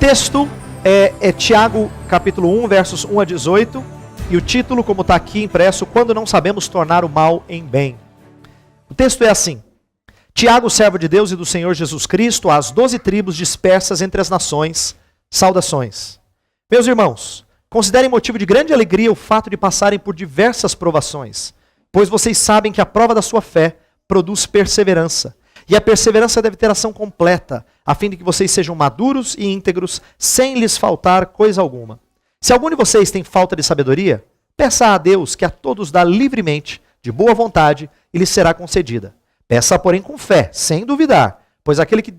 texto é Tiago capítulo 1, versos 1 a 18, e o título, como está aqui impresso, Quando não sabemos tornar o mal em bem. O texto é assim: Tiago, servo de Deus e do Senhor Jesus Cristo, às 12 tribos dispersas entre as nações, saudações. Meus irmãos, considerem motivo de grande alegria o fato de passarem por diversas provações, pois vocês sabem que a prova da sua fé produz perseverança. E a perseverança deve ter ação completa, a fim de que vocês sejam maduros e íntegros, sem lhes faltar coisa alguma. Se algum de vocês tem falta de sabedoria, peça a Deus, que a todos dá livremente, de boa vontade, e lhe será concedida. Peça, porém, com fé, sem duvidar, pois aquele que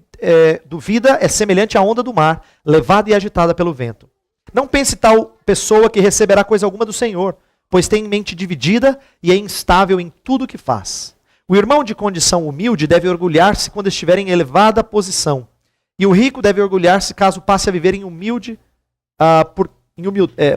duvida é semelhante à onda do mar, levada e agitada pelo vento. Não pense tal pessoa que receberá coisa alguma do Senhor, pois tem mente dividida e é instável em tudo o que faz. O irmão de condição humilde deve orgulhar-se quando estiver em elevada posição, e o rico deve orgulhar-se caso passe a viver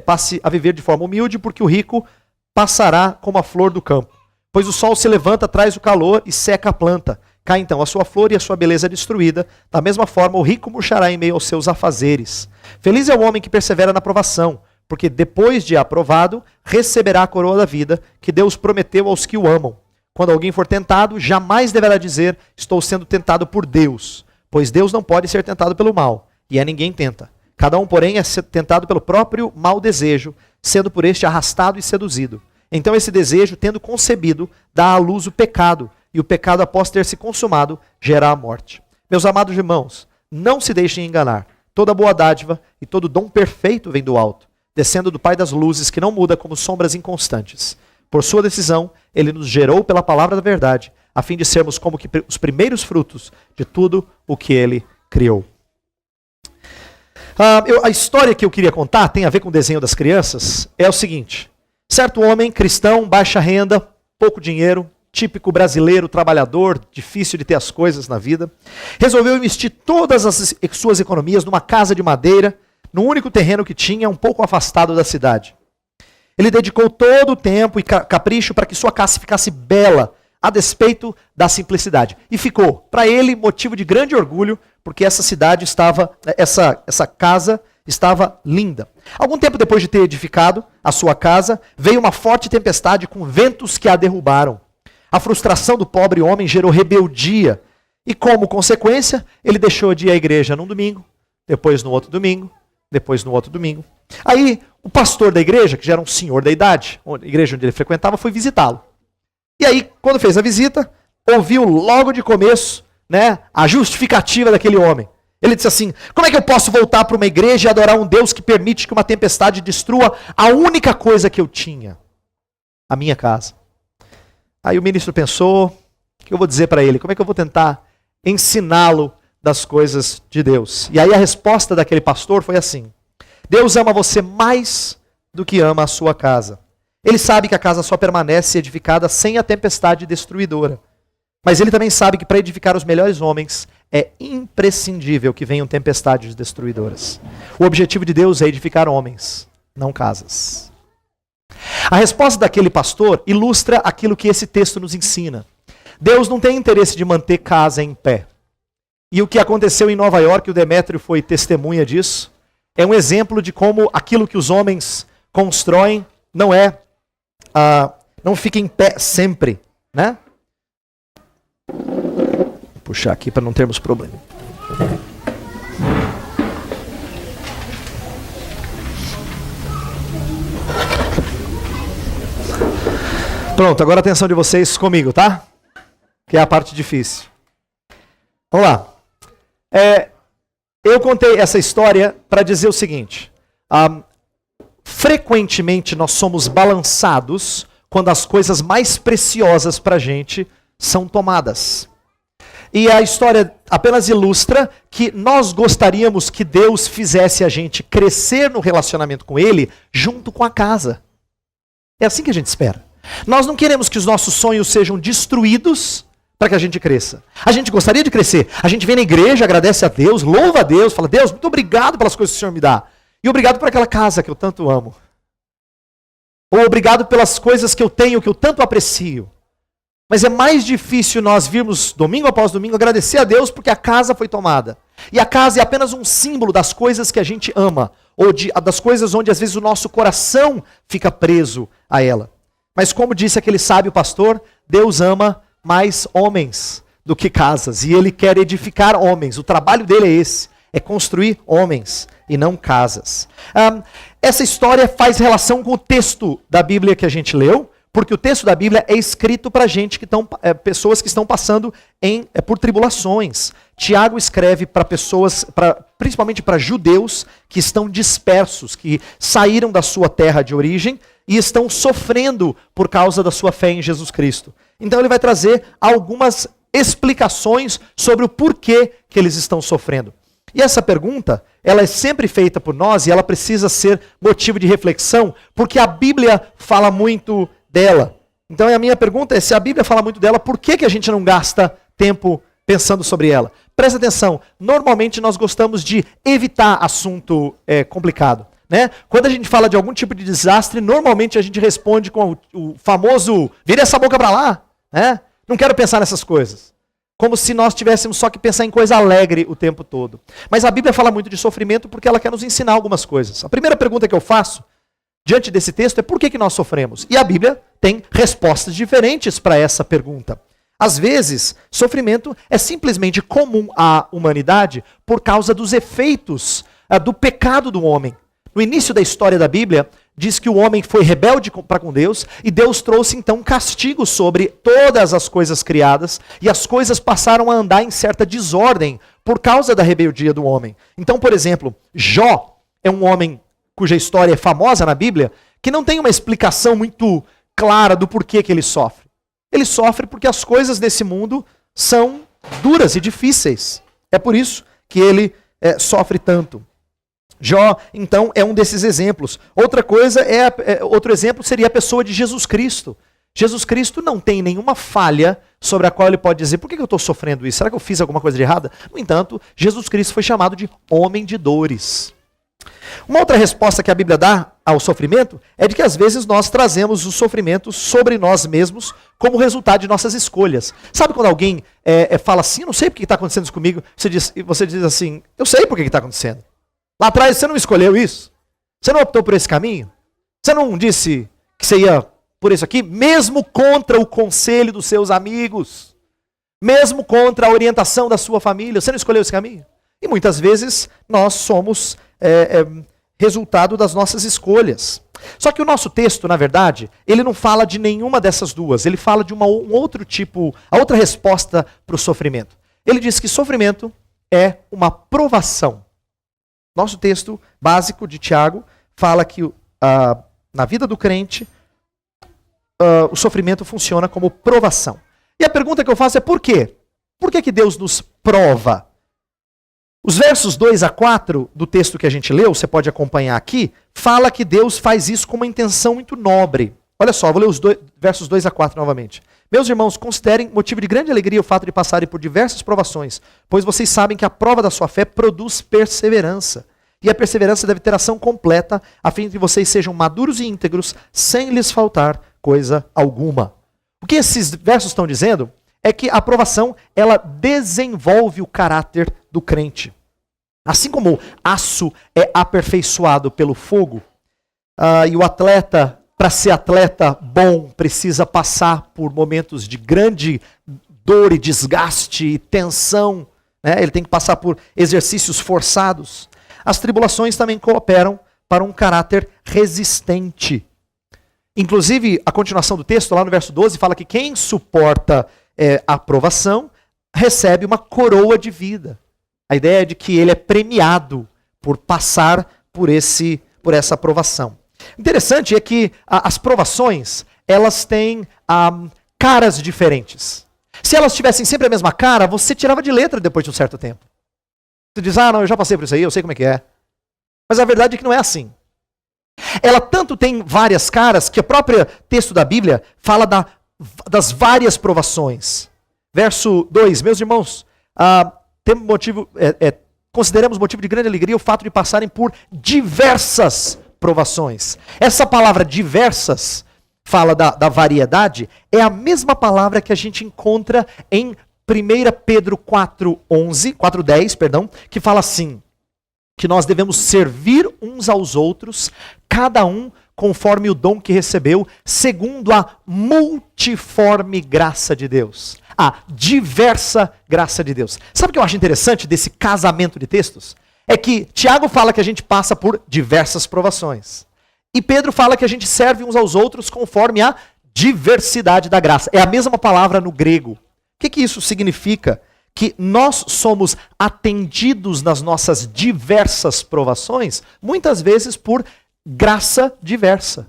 passe a viver de forma humilde, porque o rico passará como a flor do campo. Pois o sol se levanta, traz o calor e seca a planta. Cai então a sua flor e a sua beleza é destruída. Da mesma forma, o rico murchará em meio aos seus afazeres. Feliz é o homem que persevera na provação, porque depois de aprovado, receberá a coroa da vida que Deus prometeu aos que o amam. Quando alguém for tentado, jamais deverá dizer, estou sendo tentado por Deus, pois Deus não pode ser tentado pelo mal, e a ninguém tenta. Cada um, porém, é tentado pelo próprio mau desejo, sendo por este arrastado e seduzido. Então esse desejo, tendo concebido, dá à luz o pecado, e o pecado, após ter se consumado, gera a morte. Meus amados irmãos, não se deixem enganar. Toda boa dádiva e todo dom perfeito vem do alto, descendo do Pai das luzes, que não muda como sombras inconstantes. Por sua decisão, ele nos gerou pela palavra da verdade, a fim de sermos como que os primeiros frutos de tudo o que ele criou. A história que eu queria contar tem a ver com o desenho das crianças. É o seguinte: certo homem, cristão, baixa renda, pouco dinheiro, típico brasileiro, trabalhador, difícil de ter as coisas na vida, resolveu investir todas as suas economias numa casa de madeira, no único terreno que tinha, um pouco afastado da cidade. Ele dedicou todo o tempo e capricho para que sua casa ficasse bela, a despeito da simplicidade. E ficou, para ele, motivo de grande orgulho, porque essa casa estava linda. Algum tempo depois de ter edificado a sua casa, veio uma forte tempestade com ventos que a derrubaram. A frustração do pobre homem gerou rebeldia, e como consequência, ele deixou de ir à igreja num domingo, depois no outro domingo, depois no outro domingo. Aí, o pastor da igreja, que já era um senhor da idade, a igreja onde ele frequentava, foi visitá-lo. E aí, quando fez a visita, ouviu logo de começo, a justificativa daquele homem. Ele disse assim: como é que eu posso voltar para uma igreja e adorar um Deus que permite que uma tempestade destrua a única coisa que eu tinha? A minha casa. Aí o ministro pensou: o que eu vou dizer para ele? Como é que eu vou tentar ensiná-lo das coisas de Deus? E aí a resposta daquele pastor foi assim: Deus ama você mais do que ama a sua casa. Ele sabe que a casa só permanece edificada sem a tempestade destruidora. Mas ele também sabe que para edificar os melhores homens é imprescindível que venham tempestades destruidoras. O objetivo de Deus é edificar homens, não casas. A resposta daquele pastor ilustra aquilo que esse texto nos ensina. Deus não tem interesse de manter casa em pé. E o que aconteceu em Nova York, o Demétrio foi testemunha disso, é um exemplo de como aquilo que os homens constroem não fica em pé sempre, Vou puxar aqui para não termos problema. Pronto, agora a atenção de vocês comigo, tá? Que é a parte difícil. Vamos lá. Eu contei essa história para dizer o seguinte: frequentemente nós somos balançados quando as coisas mais preciosas para a gente são tomadas. E a história apenas ilustra que nós gostaríamos que Deus fizesse a gente crescer no relacionamento com Ele junto com a casa. É assim que a gente espera. Nós não queremos que os nossos sonhos sejam destruídos para que a gente cresça. A gente gostaria de crescer. A gente vem na igreja, agradece a Deus, louva a Deus, fala: Deus, muito obrigado pelas coisas que o Senhor me dá. E obrigado por aquela casa que eu tanto amo. Ou obrigado pelas coisas que eu tenho, que eu tanto aprecio. Mas é mais difícil nós virmos domingo após domingo agradecer a Deus porque a casa foi tomada. E a casa é apenas um símbolo das coisas que a gente ama, ou das coisas onde às vezes o nosso coração fica preso a ela. Mas como disse aquele sábio pastor, Deus ama mais homens do que casas, e Ele quer edificar homens. O trabalho dele é esse, é construir homens e não casas. Essa história faz relação com o texto da Bíblia que a gente leu, porque o texto da Bíblia é escrito para gente pessoas que estão passando por tribulações. Tiago escreve para pessoas, principalmente para judeus que estão dispersos, que saíram da sua terra de origem e estão sofrendo por causa da sua fé em Jesus Cristo. Então ele vai trazer algumas explicações sobre o porquê que eles estão sofrendo. E essa pergunta, ela é sempre feita por nós e ela precisa ser motivo de reflexão, porque a Bíblia fala muito dela. Então a minha pergunta é, se a Bíblia fala muito dela, por que a gente não gasta tempo pensando sobre ela? Presta atenção, normalmente nós gostamos de evitar assunto complicado. Né? Quando a gente fala de algum tipo de desastre, normalmente a gente responde com o famoso, vira essa boca para lá, né? Não quero pensar nessas coisas. Como se nós tivéssemos só que pensar em coisa alegre o tempo todo. Mas a Bíblia fala muito de sofrimento porque ela quer nos ensinar algumas coisas. A primeira pergunta que eu faço diante desse texto é por que nós sofremos? E a Bíblia tem respostas diferentes para essa pergunta. Às vezes, sofrimento é simplesmente comum à humanidade por causa dos efeitos do pecado do homem. No início da história da Bíblia, diz que o homem foi rebelde para com Deus e Deus trouxe então castigo sobre todas as coisas criadas e as coisas passaram a andar em certa desordem por causa da rebeldia do homem. Então, por exemplo, Jó é um homem cuja história é famosa na Bíblia, que não tem uma explicação muito clara do porquê que ele sofre. Ele sofre porque as coisas desse mundo são duras e difíceis. É por isso que ele sofre tanto. Jó, então, é um desses exemplos. Outro exemplo seria a pessoa de Jesus Cristo. Jesus Cristo não tem nenhuma falha sobre a qual ele pode dizer, por que eu estou sofrendo isso? Será que eu fiz alguma coisa de errada? No entanto, Jesus Cristo foi chamado de homem de dores. Uma outra resposta que a Bíblia dá ao sofrimento é de que às vezes nós trazemos o sofrimento sobre nós mesmos como resultado de nossas escolhas. Sabe quando alguém fala assim, eu não sei por que está acontecendo isso comigo, você diz assim, eu sei por que está acontecendo. Lá atrás você não escolheu isso? Você não optou por esse caminho? Você não disse que você ia por isso aqui? Mesmo contra o conselho dos seus amigos, mesmo contra a orientação da sua família, você não escolheu esse caminho? E muitas vezes nós somos resultado das nossas escolhas. Só que o nosso texto, na verdade, ele não fala de nenhuma dessas duas. Ele fala de um outro tipo, a outra resposta para o sofrimento. Ele diz que sofrimento é uma provação. Nosso texto básico de Tiago fala que na vida do crente o sofrimento funciona como provação. E a pergunta que eu faço é por quê? Por que Deus nos prova? Os versos 2 a 4 do texto que a gente leu, você pode acompanhar aqui, fala que Deus faz isso com uma intenção muito nobre. Olha só, vou ler os versos 2 a 4 novamente. Meus irmãos, considerem motivo de grande alegria o fato de passarem por diversas provações, pois vocês sabem que a prova da sua fé produz perseverança. E a perseverança deve ter ação completa, a fim de que vocês sejam maduros e íntegros, sem lhes faltar coisa alguma. O que esses versos estão dizendo é que a provação, ela desenvolve o caráter do crente. Assim como o aço é aperfeiçoado pelo fogo, e o atleta, para ser atleta bom, precisa passar por momentos de grande dor e desgaste e tensão, né? Ele tem que passar por exercícios forçados. As tribulações também cooperam para um caráter resistente. Inclusive, a continuação do texto, lá no verso 12, fala que quem suporta a provação recebe uma coroa de vida. A ideia é de que ele é premiado por passar por essa provação. Interessante é que as provações, elas têm caras diferentes. Se elas tivessem sempre a mesma cara, você tirava de letra depois de um certo tempo. Você diz, não, eu já passei por isso aí, eu sei como é que é. Mas a verdade é que não é assim. Ela tanto tem várias caras que o próprio texto da Bíblia fala das várias provações. Verso 2, meus irmãos, consideramos motivo de grande alegria o fato de passarem por diversas provações. Essa palavra diversas fala da variedade, é a mesma palavra que a gente encontra em 1 Pedro 4:10, que fala assim, que nós devemos servir uns aos outros, cada um conforme o dom que recebeu, segundo a multiforme graça de Deus. A diversa graça de Deus. Sabe o que eu acho interessante desse casamento de textos? É que Tiago fala que a gente passa por diversas provações. E Pedro fala que a gente serve uns aos outros conforme a diversidade da graça. É a mesma palavra no grego. O que isso significa? Que nós somos atendidos nas nossas diversas provações, muitas vezes por graça diversa.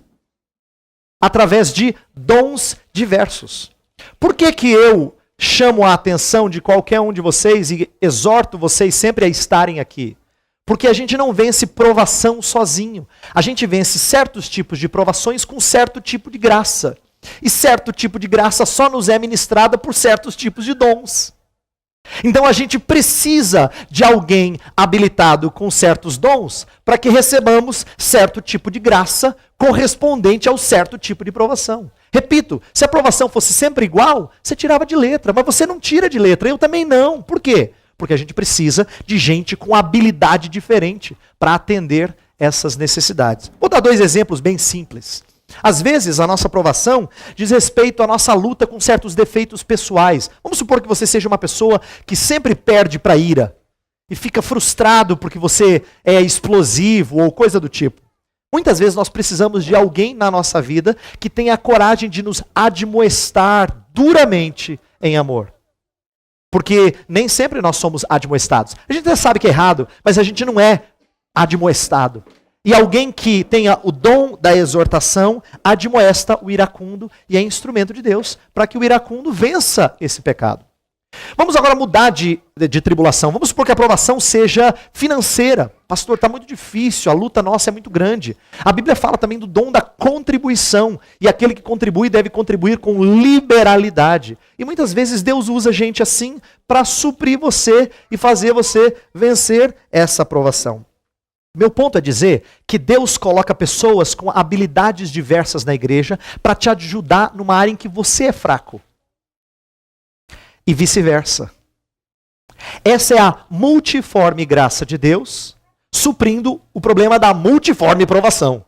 Através de dons diversos. Por que eu chamo a atenção de qualquer um de vocês e exorto vocês sempre a estarem aqui? Porque a gente não vence provação sozinho. A gente vence certos tipos de provações com certo tipo de graça. E certo tipo de graça só nos é ministrada por certos tipos de dons. Então a gente precisa de alguém habilitado com certos dons para que recebamos certo tipo de graça correspondente ao certo tipo de provação. Repito, se a provação fosse sempre igual, você tirava de letra, mas você não tira de letra, eu também não. Por quê? Porque a gente precisa de gente com habilidade diferente para atender essas necessidades. Vou dar 2 exemplos bem simples. Às vezes, a nossa aprovação diz respeito à nossa luta com certos defeitos pessoais. Vamos supor que você seja uma pessoa que sempre perde para a ira e fica frustrado porque você é explosivo ou coisa do tipo. Muitas vezes nós precisamos de alguém na nossa vida que tenha a coragem de nos admoestar duramente em amor. Porque nem sempre nós somos admoestados. A gente até sabe que é errado, mas a gente não é admoestado. E alguém que tenha o dom da exortação admoesta o iracundo e é instrumento de Deus para que o iracundo vença esse pecado. Vamos agora mudar de tribulação. Vamos supor que a aprovação seja financeira. Pastor, está muito difícil, a luta nossa é muito grande. A Bíblia fala também do dom da contribuição. E aquele que contribui deve contribuir com liberalidade. E muitas vezes Deus usa gente assim para suprir você e fazer você vencer essa aprovação. Meu ponto é dizer que Deus coloca pessoas com habilidades diversas na igreja para te ajudar numa área em que você é fraco. E vice-versa. Essa é a multiforme graça de Deus, suprindo o problema da multiforme provação.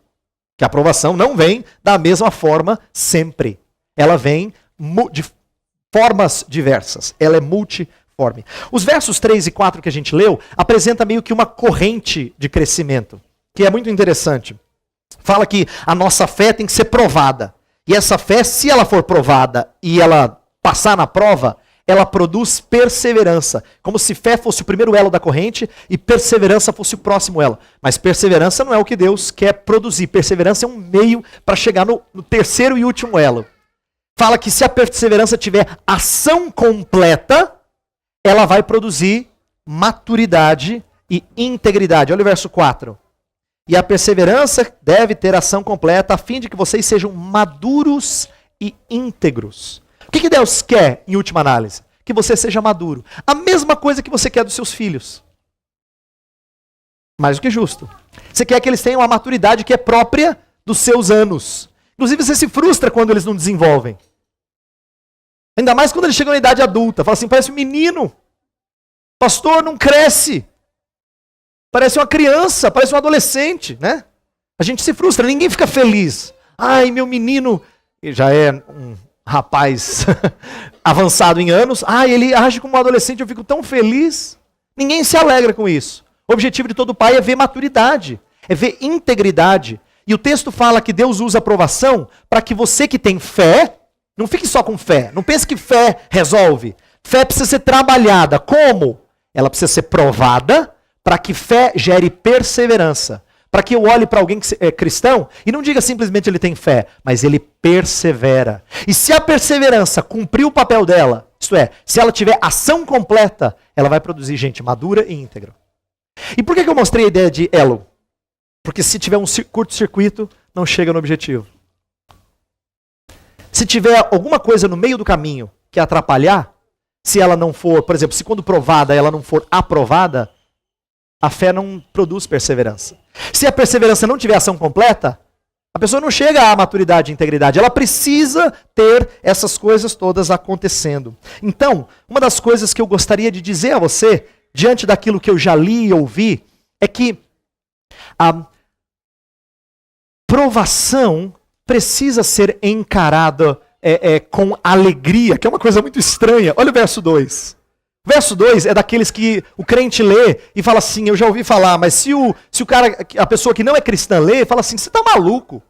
Que a provação não vem da mesma forma sempre. Ela vem de formas diversas. Ela é multiforme. Os versos 3 e 4 que a gente leu apresenta meio que uma corrente de crescimento, que é muito interessante. Fala que a nossa fé tem que ser provada. E essa fé, se ela for provada e ela passar na prova, ela produz perseverança. Como se fé fosse o primeiro elo da corrente e perseverança fosse o próximo elo. Mas perseverança não é o que Deus quer produzir. Perseverança é um meio para chegar no terceiro e último elo. Fala que se a perseverança tiver ação completa, ela vai produzir maturidade e integridade. Olha o verso 4. E a perseverança deve ter ação completa, a fim de que vocês sejam maduros e íntegros. O que Deus quer, em última análise? Que você seja maduro. A mesma coisa que você quer dos seus filhos. Mais do que justo. Você quer que eles tenham a maturidade que é própria dos seus anos. Inclusive, você se frustra quando eles não desenvolvem. Ainda mais quando eles chegam na idade adulta. Fala assim, parece um menino. Pastor, não cresce. Parece uma criança, parece um adolescente, né? A gente se frustra, ninguém fica feliz. Ai, meu menino, ele já é um rapaz avançado em anos. Ai, ele age como um adolescente, eu fico tão feliz. Ninguém se alegra com isso. O objetivo de todo pai é ver maturidade, é ver integridade. E o texto fala que Deus usa a aprovação para que você que tem fé, não fique só com fé. Não pense que fé resolve. Fé precisa ser trabalhada. Como? Ela precisa ser provada para que fé gere perseverança. Para que eu olhe para alguém que é cristão e não diga simplesmente ele tem fé, mas ele persevera. E se a perseverança cumprir o papel dela, isto é, se ela tiver ação completa, ela vai produzir gente madura e íntegra. E por que eu mostrei a ideia de elo? Porque se tiver um curto-circuito, não chega no objetivo. Se tiver alguma coisa no meio do caminho que atrapalhar, se ela não for, por exemplo, se quando provada ela não for aprovada, a fé não produz perseverança. Se a perseverança não tiver ação completa, A pessoa não chega à maturidade e integridade. Ela precisa ter essas coisas todas acontecendo. Então, uma das coisas que eu gostaria de dizer a você, diante daquilo que eu já li e ouvi, é que a provação precisa ser encarada com alegria, que é uma coisa muito estranha. Olha o verso 2. O verso 2 é daqueles que o crente lê e fala assim, eu já ouvi falar, mas se o cara, a pessoa que não é cristã lê, fala assim, você tá maluco.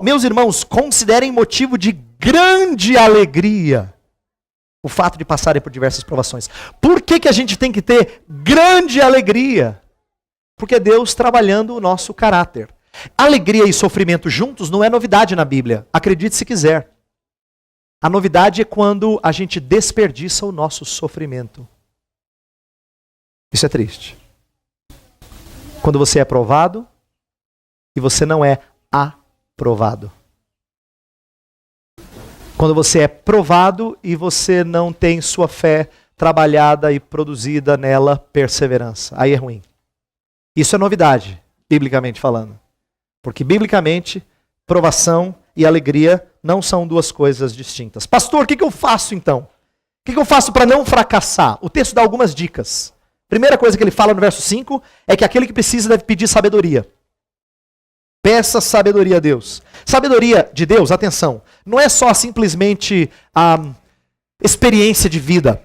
Meus irmãos, considerem motivo de grande alegria o fato de passarem por diversas provações. Por que a gente tem que ter grande alegria? Porque é Deus trabalhando o nosso caráter. Alegria e sofrimento juntos não é novidade na Bíblia, acredite se quiser. A novidade é quando a gente desperdiça o nosso sofrimento. Isso é triste. Quando você é provado e você não é aprovado. Quando você é provado e você não tem sua fé trabalhada e produzida nela perseverança. Aí é ruim. Isso é novidade, biblicamente falando. Porque biblicamente, provação e alegria não são duas coisas distintas. Pastor, o que eu faço então? O que eu faço para não fracassar? O texto dá algumas dicas. Primeira coisa que ele fala no verso 5 é que aquele que precisa deve pedir sabedoria. Peça sabedoria a Deus. Sabedoria de Deus, atenção, não é só simplesmente a experiência de vida.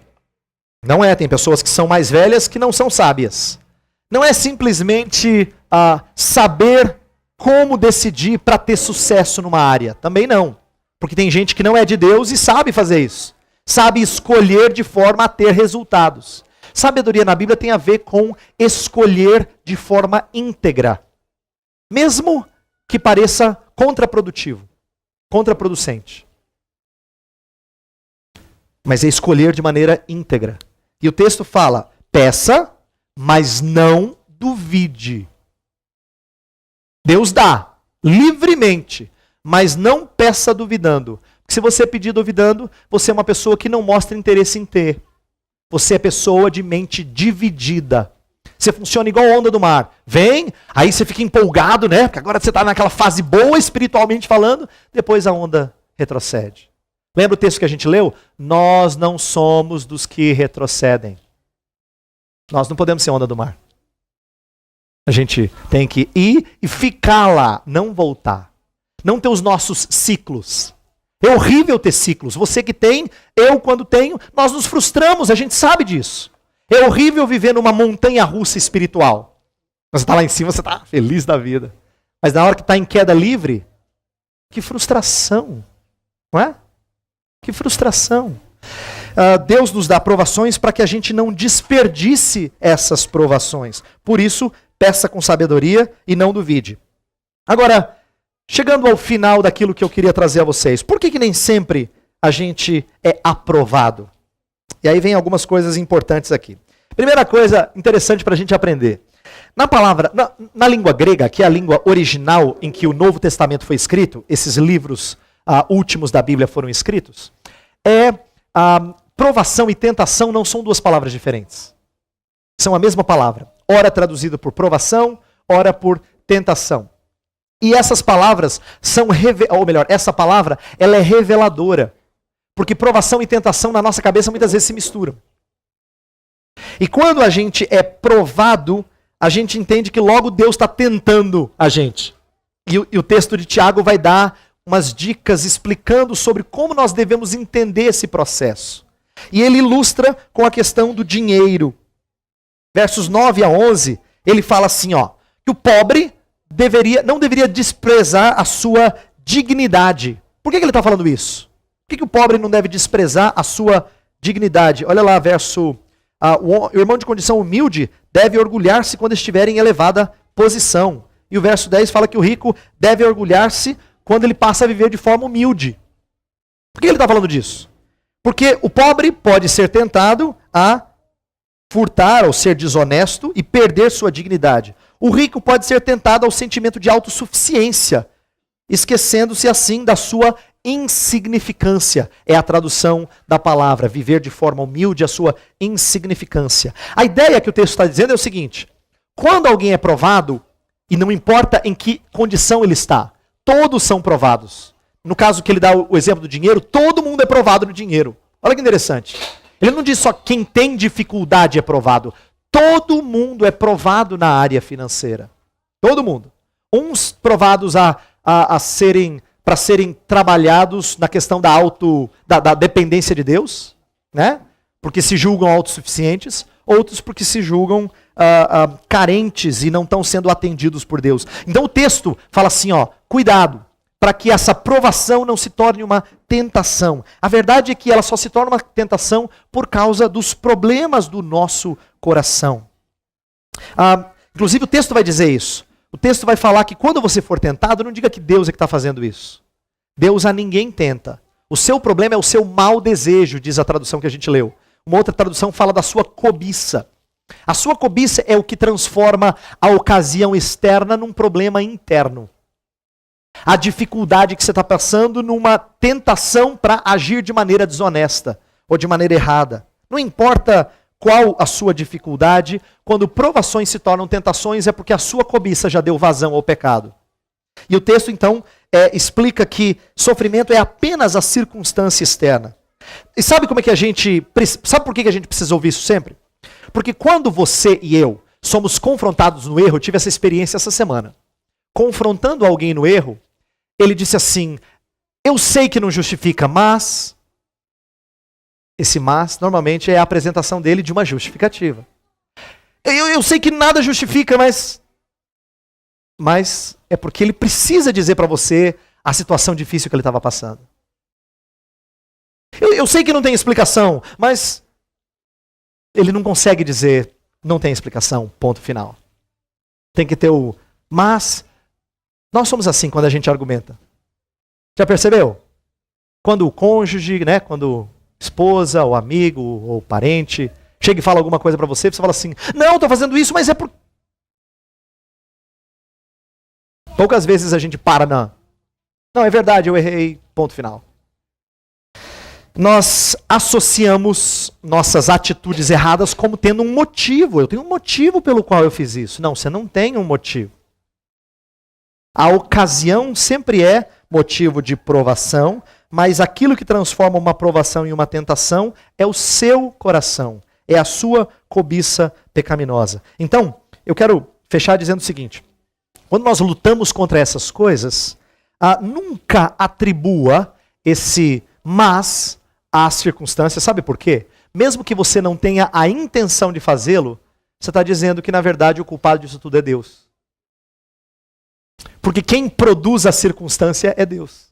Não é, tem pessoas que são mais velhas que não são sábias. Não é simplesmente saber como decidir para ter sucesso numa área. Também não. Porque tem gente que não é de Deus e sabe fazer isso. Sabe escolher de forma a ter resultados. Sabedoria na Bíblia tem a ver com escolher de forma íntegra. Mesmo que pareça contraprodutivo, contraproducente. Mas é escolher de maneira íntegra. E o texto fala, peça, mas não duvide. Deus dá, livremente, mas não peça duvidando. Porque se você pedir duvidando, você é uma pessoa que não mostra interesse em ter. Você é pessoa de mente dividida. Você funciona igual a onda do mar. Vem, aí você fica empolgado, né? Porque agora você está naquela fase boa espiritualmente falando, depois a onda retrocede. Lembra o texto que a gente leu? Nós não somos dos que retrocedem. Nós não podemos ser onda do mar. A gente tem que ir e ficar lá, não voltar. Não ter os nossos ciclos. É horrível ter ciclos. Você que tem, eu quando tenho, nós nos frustramos, a gente sabe disso. É horrível viver numa montanha russa espiritual. Você está lá em cima, você está feliz da vida. Mas na hora que está em queda livre, que frustração. Não é? Que frustração. Deus nos dá provações para que a gente não desperdice essas provações. Por isso, peça com sabedoria e não duvide. Agora, chegando ao final daquilo que eu queria trazer a vocês, por que nem sempre a gente é aprovado? E aí vem algumas coisas importantes aqui. Primeira coisa interessante para a gente aprender. Na palavra, na língua grega, que é a língua original em que o Novo Testamento foi escrito, esses livros últimos da Bíblia foram escritos, provação e tentação não são duas palavras diferentes. São a mesma palavra. Ora traduzida por provação, ora por tentação. E essas palavras são, essa palavra, ela é reveladora. Porque provação e tentação na nossa cabeça muitas vezes se misturam. E quando a gente é provado, a gente entende que logo Deus está tentando a gente. E o texto de Tiago vai dar umas dicas explicando sobre como nós devemos entender esse processo. E ele ilustra com a questão do dinheiro. Versos 9 a 11, ele fala assim, que o pobre não deveria desprezar a sua dignidade. Por que ele está falando isso? Por que o pobre não deve desprezar a sua dignidade? Olha lá, verso... o irmão de condição humilde deve orgulhar-se quando estiver em elevada posição. E o verso 10 fala que o rico deve orgulhar-se quando ele passa a viver de forma humilde. Por que ele está falando disso? Porque o pobre pode ser tentado a furtar ou ser desonesto e perder sua dignidade. O rico pode ser tentado ao sentimento de autossuficiência, esquecendo-se assim da sua insignificância. É a tradução da palavra, viver de forma humilde a sua insignificância. A ideia que o texto está dizendo é o seguinte: quando alguém é provado, E não importa em que condição ele está, todos são provados. No caso que ele dá o exemplo do dinheiro, todo mundo é provado no dinheiro. Olha que interessante. Ele não diz só quem tem dificuldade é provado. Todo mundo é provado na área financeira. Todo mundo. Uns provados para serem trabalhados na questão da dependência de Deus, né? Porque se julgam autossuficientes. Outros porque se julgam carentes e não estão sendo atendidos por Deus. Então o texto fala assim, cuidado, para que essa provação não se torne uma tentação. A verdade é que ela só se torna uma tentação por causa dos problemas do nosso coração. Inclusive o texto vai dizer isso. O texto vai falar que quando você for tentado, não diga que Deus é que está fazendo isso. Deus a ninguém tenta. O seu problema é o seu mau desejo, diz a tradução que a gente leu. Uma outra tradução fala da sua cobiça. A sua cobiça é o que transforma a ocasião externa num problema interno. A dificuldade que você está passando numa tentação para agir de maneira desonesta ou de maneira errada. Não importa qual a sua dificuldade, quando provações se tornam tentações é porque a sua cobiça já deu vazão ao pecado. E o texto então explica que sofrimento é apenas a circunstância externa. E sabe como é que sabe por que a gente precisa ouvir isso sempre? Porque quando você e eu somos confrontados no erro, eu tive essa experiência essa semana. Confrontando alguém no erro, ele disse assim, eu sei que não justifica, mas... Esse mas, normalmente, é a apresentação dele de uma justificativa. Eu sei que nada justifica, mas é porque ele precisa dizer para você a situação difícil que ele estava passando. Eu sei que não tem explicação, mas ele não consegue dizer, não tem explicação, ponto final. Tem que ter o mas. Nós somos assim quando a gente argumenta. Já percebeu? Quando o cônjuge, quando esposa, ou amigo, ou parente, chega e fala alguma coisa para você, você fala assim, não, estou fazendo isso, mas é por... Poucas vezes a gente para não, é verdade, eu errei, ponto final. Nós associamos nossas atitudes erradas como tendo um motivo. Eu tenho um motivo pelo qual eu fiz isso. Não, você não tem um motivo. A ocasião sempre é motivo de provação, mas aquilo que transforma uma provação em uma tentação é o seu coração, é a sua cobiça pecaminosa. Então, eu quero fechar dizendo o seguinte, quando nós lutamos contra essas coisas, nunca atribua esse mas à circunstância. Sabe por quê? Mesmo que você não tenha a intenção de fazê-lo, você está dizendo que na verdade o culpado disso tudo é Deus. Porque quem produz a circunstância é Deus.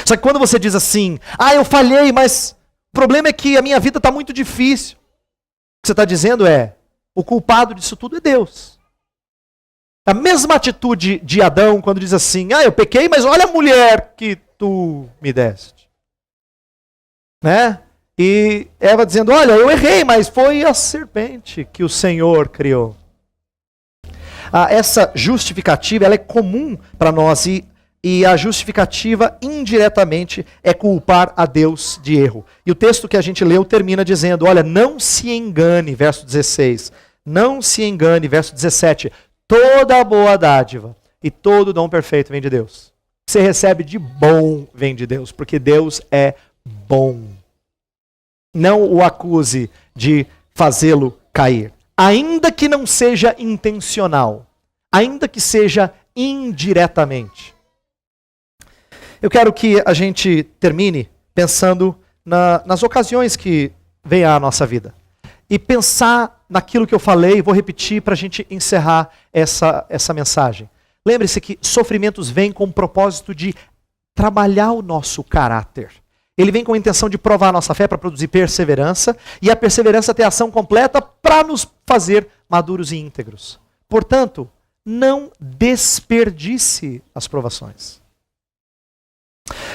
Só que quando você diz assim, eu falhei, mas o problema é que a minha vida está muito difícil. O que você está dizendo é, o culpado disso tudo é Deus. A mesma atitude de Adão quando diz assim, eu pequei, mas olha a mulher que tu me deste. Né? E Eva dizendo, olha, eu errei, mas foi a serpente que o Senhor criou. Essa justificativa ela é comum para nós e a justificativa indiretamente é culpar a Deus de erro. E o texto que a gente leu termina dizendo, olha, não se engane, verso 16, não se engane, verso 17, toda boa dádiva e todo dom perfeito vem de Deus. Você recebe de bom vem de Deus, porque Deus é bom. Não o acuse de fazê-lo cair. Ainda que não seja intencional, ainda que seja indiretamente. Eu quero que a gente termine pensando nas ocasiões que vêm à nossa vida. E pensar naquilo que eu falei, vou repetir para a gente encerrar essa mensagem. Lembre-se que sofrimentos vêm com o propósito de trabalhar o nosso caráter. Ele vem com a intenção de provar a nossa fé para produzir perseverança, e a perseverança tem ação completa para nos fazer maduros e íntegros. Portanto, não desperdice as provações.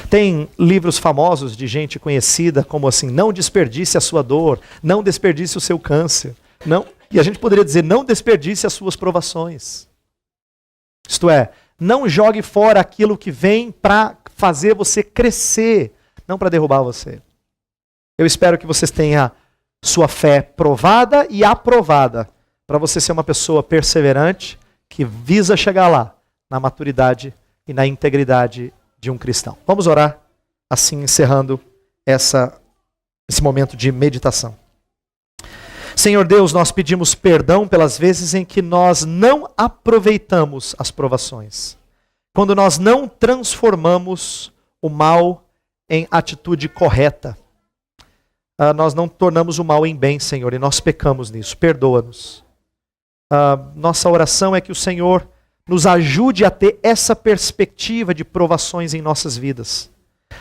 Tem livros famosos de gente conhecida como assim, não desperdice a sua dor, não desperdice o seu câncer. Não, e a gente poderia dizer, não desperdice as suas provações. Isto é, não jogue fora aquilo que vem para fazer você crescer, não para derrubar você. Eu espero que vocês tenham sua fé provada e aprovada, para você ser uma pessoa perseverante, que visa chegar lá, na maturidade e na integridade de um cristão. Vamos orar, assim encerrando esse momento de meditação. Senhor Deus, nós pedimos perdão pelas vezes em que nós não aproveitamos as provações. Quando nós não transformamos o mal em atitude correta. Nós não tornamos o mal em bem, Senhor, e nós pecamos nisso. Perdoa-nos. Nossa oração é que o Senhor nos ajude a ter essa perspectiva de provações em nossas vidas.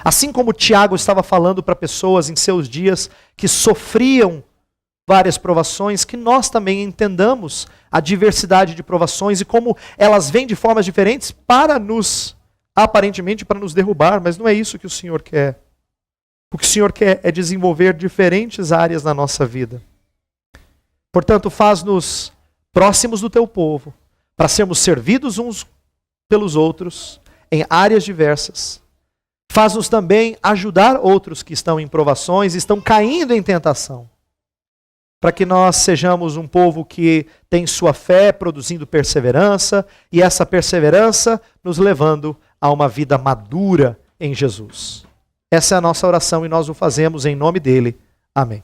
Assim como Tiago estava falando para pessoas em seus dias que sofriam várias provações, que nós também entendamos a diversidade de provações e como elas vêm de formas diferentes aparentemente para nos derrubar, mas não é isso que o Senhor quer. O que o Senhor quer é desenvolver diferentes áreas na nossa vida. Portanto, faz-nos próximos do teu povo, para sermos servidos uns pelos outros em áreas diversas. Faz-nos também ajudar outros que estão em provações, estão caindo em tentação. Para que nós sejamos um povo que tem sua fé produzindo perseverança, e essa perseverança nos levando a uma vida madura em Jesus. Essa é a nossa oração e nós o fazemos em nome dele. Amém.